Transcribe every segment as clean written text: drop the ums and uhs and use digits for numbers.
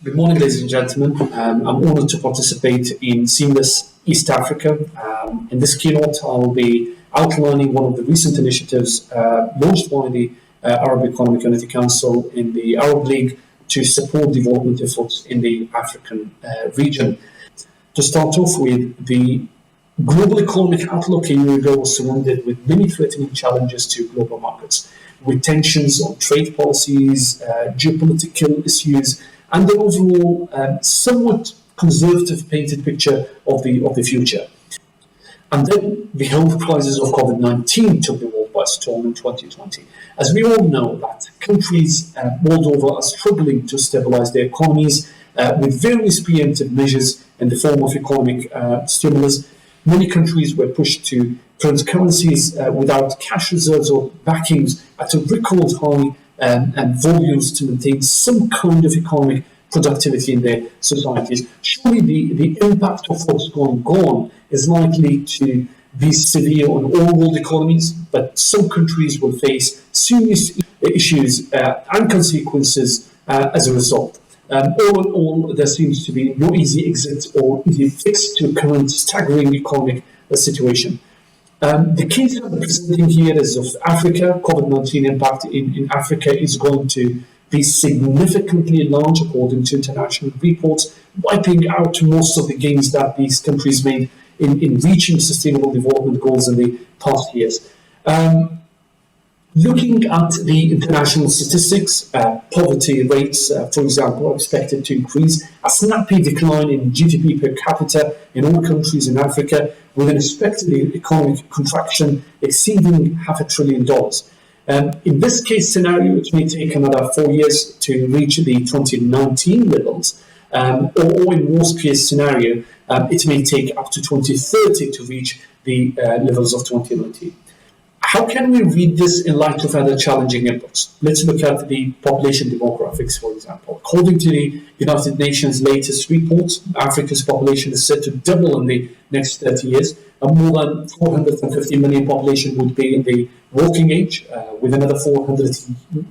Good morning, ladies and gentlemen. I'm honored to participate in Seymour's East Africa. In this keynote, I'll be outlining one of the recent initiatives launched by the Arab Economic Unity Council in the Arab League to support development efforts in the African region. To start off with, the global economic outlook a year ago was surrounded with many threatening challenges to global markets, with tensions on trade policies, geopolitical issues, and the overall somewhat conservative painted picture of the future. And then the health crisis of COVID-19 took the world by storm in 2020. As we all know, that countries world over are struggling to stabilize their economies with various preemptive measures in the form of economic stimulus. Many countries were pushed to print currencies without cash reserves or backings at a record high and volumes to maintain some kind of economic productivity in their societies. Surely the impact of what's going on is likely to be severe on all world economies, but some countries will face serious issues and consequences as a result. All in all, there seems to be no easy exit or easy fix to current staggering economic situation. The case I'm presenting here is of Africa. COVID-19 impact in Africa is going to be significantly large, according to international reports, wiping out most of the gains that these countries made in reaching sustainable development goals in the past years. Looking at the international statistics, poverty rates, for example, are expected to increase. A snappy decline in GDP per capita in all countries in Africa, with an expected economic contraction exceeding $500 billion. In this case scenario, it may take another 4 years to reach the 2019 levels, or in worst case scenario, it may take up to 2030 to reach the levels of 2019. How can we read this in light of other challenging inputs? Let's look at the population demographics, for example. According to the United Nations' latest report, Africa's population is set to double in the next 30 years. More than 450 million population would be in the working age, with another 400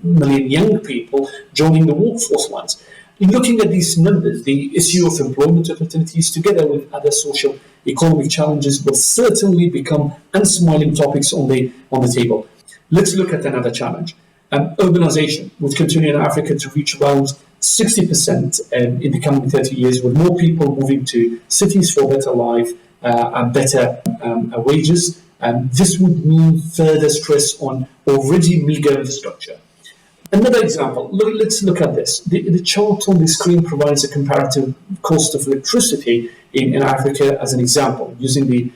million young people joining the workforce lines. In looking at these numbers, the issue of employment opportunities, together with other social economic challenges, will certainly become unsmiling topics on the table. Let's look at another challenge. Urbanization would continue in Africa to reach around 60% in the coming 30 years, with more people moving to cities for better life and better wages. This would mean further stress on already meager infrastructure. Another example, let's look at this. The chart on the screen provides a comparative cost of electricity in Africa as an example, using the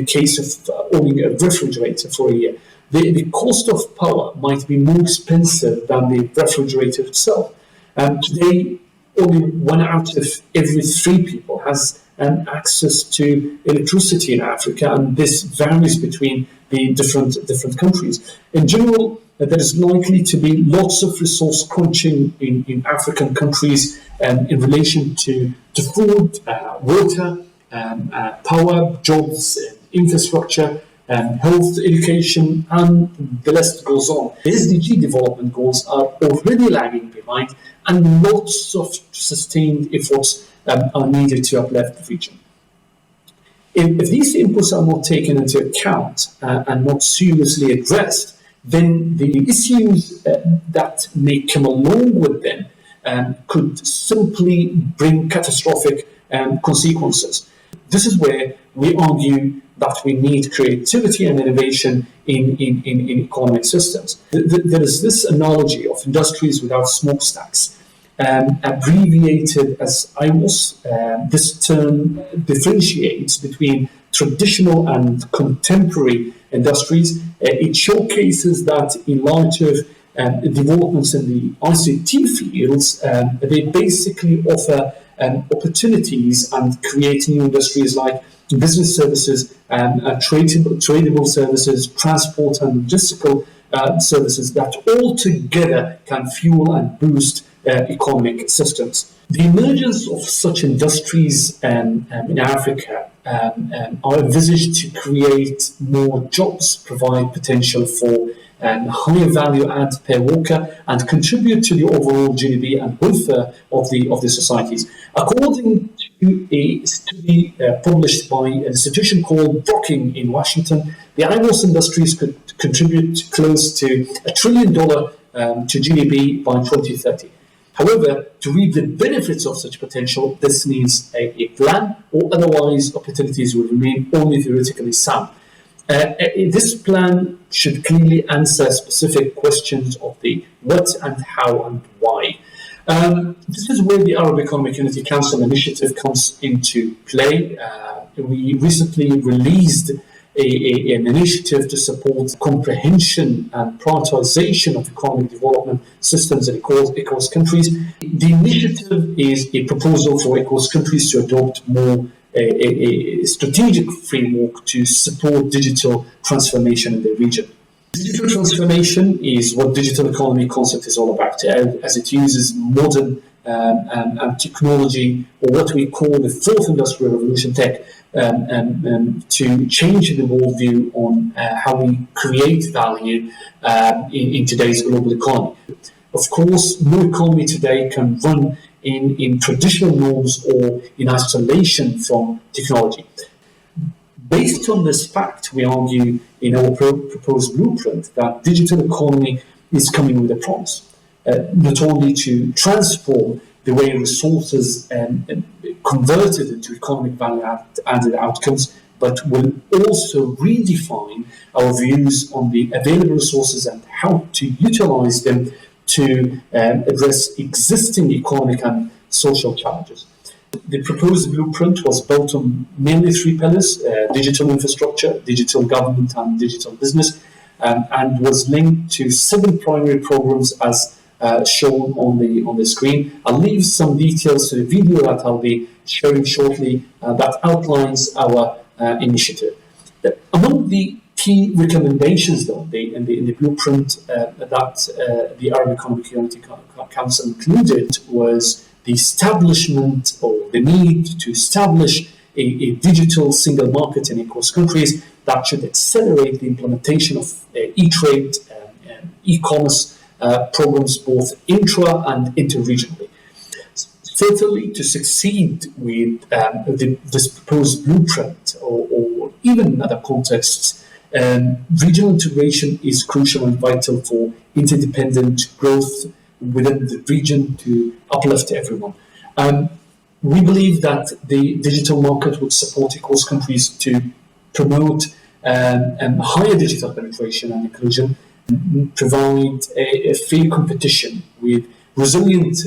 case of owning a refrigerator for a year. The cost of power might be more expensive than the refrigerator itself. Today, only 1 out of every 3 people has access to electricity in Africa, and this varies between the different countries. In general, there is likely to be lots of resource crunching in African countries in relation to food, water, power, jobs, infrastructure, health, education, and the list goes on. The SDG development goals are already lagging behind, and lots of sustained efforts are needed to uplift the region. If these inputs are not taken into account and not seriously addressed, then the issues that may come along with them could simply bring catastrophic consequences. This is where we argue that we need creativity and innovation in economic systems. There is this analogy of industries without smokestacks, abbreviated as IWAS. This term differentiates between traditional and contemporary industries. It showcases that in light of developments in the ICT fields, they basically offer opportunities and create new industries like business services, tradable services, transport and logistical services that all together can fuel and boost economic systems. The emergence of such industries in Africa are envisaged to create more jobs, provide potential for higher value add per worker, and contribute to the overall GDP and welfare of the societies. According to a study published by an institution called Brookings in Washington, the IWOS industries could contribute close to $1 trillion to GDP by 2030. However, to reap the benefits of such potential, this needs a plan, or otherwise opportunities will remain only theoretically sound. This plan should clearly answer specific questions of the what and how and why. This is where the Arab Economic Unity Council initiative comes into play. We recently released an initiative to support comprehension and prioritization of economic development systems in ECOWAS countries. The initiative is a proposal for ECOWAS countries to adopt more a strategic framework to support digital transformation in the region. Digital transformation is what digital economy concept is all about, as it uses modern technology, or what we call the fourth industrial revolution tech, to change the worldview on how we create value in today's global economy. Of course, no economy today can run in traditional norms or in isolation from technology. Based on this fact, we argue in our proposed blueprint that digital economy is coming with a promise, not only to transform the way resources converted into economic value-added outcomes, but will also redefine our views on the available resources and how to utilize them to address existing economic and social challenges. The proposed blueprint was built on mainly three pillars: digital infrastructure, digital government, and digital business, and was linked to 7 primary programs as shown on the screen. I'll leave some details to the video that I'll be sharing shortly that outlines our initiative. Among the key recommendations, though, in the blueprint that the Arab Economic Unity Council included was the establishment, or the need to establish a digital single market in ECOWAS countries that should accelerate the implementation of e-trade, e-commerce programs both intra and interregionally. Certainly, to succeed with this proposed blueprint, or even in other contexts, regional integration is crucial and vital for interdependent growth within the region to uplift everyone. We believe that the digital market would support ECOWAS countries to promote higher digital penetration and inclusion, provide a fair competition with resilient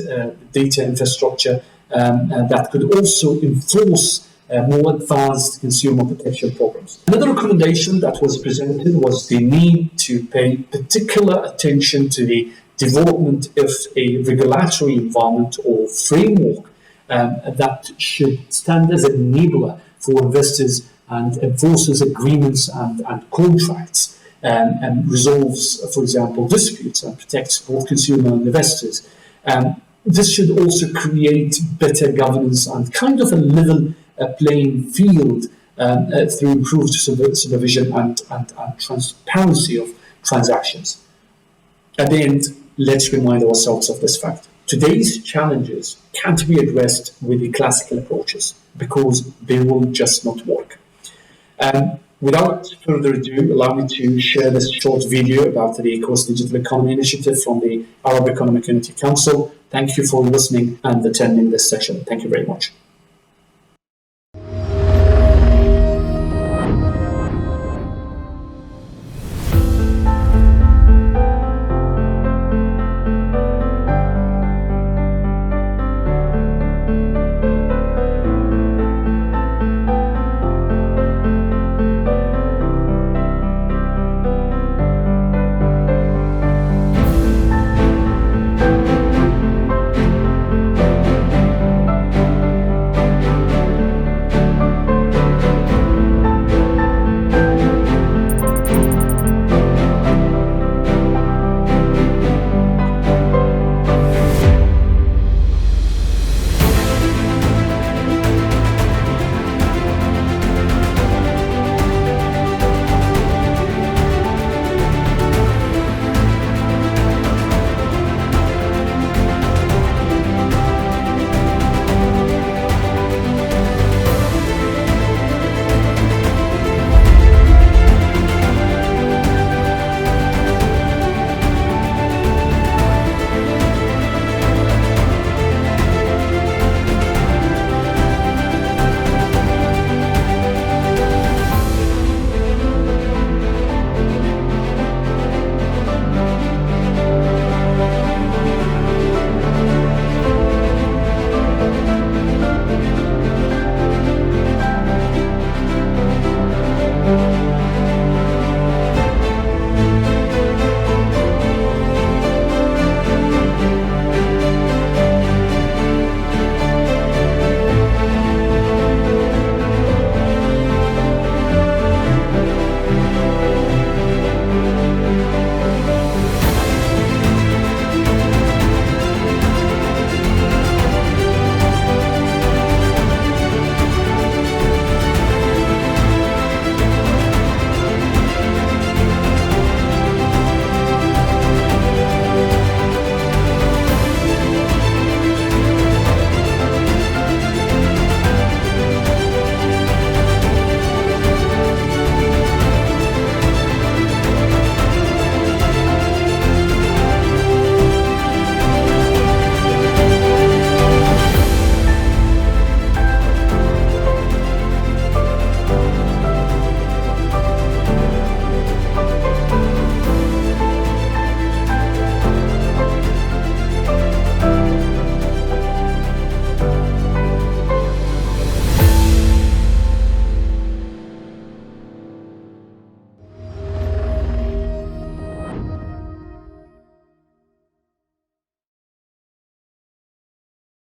data infrastructure that could also enforce more advanced consumer protection programs. Another recommendation that was presented was the need to pay particular attention to the development of a regulatory environment or framework that should stand as an enabler for investors and enforces agreements and contracts, and resolves, for example, disputes and protects both consumer and investors. This should also create better governance and kind of a level playing field through improved supervision and transparency of transactions. At the end, let's remind ourselves of this fact. Today's challenges can't be addressed with the classical approaches because they will just not work. Without further ado, allow me to share this short video about the ECOWAS Digital Economy Initiative from the Arab Economic Unity Council. Thank you for listening and attending this session. Thank you very much.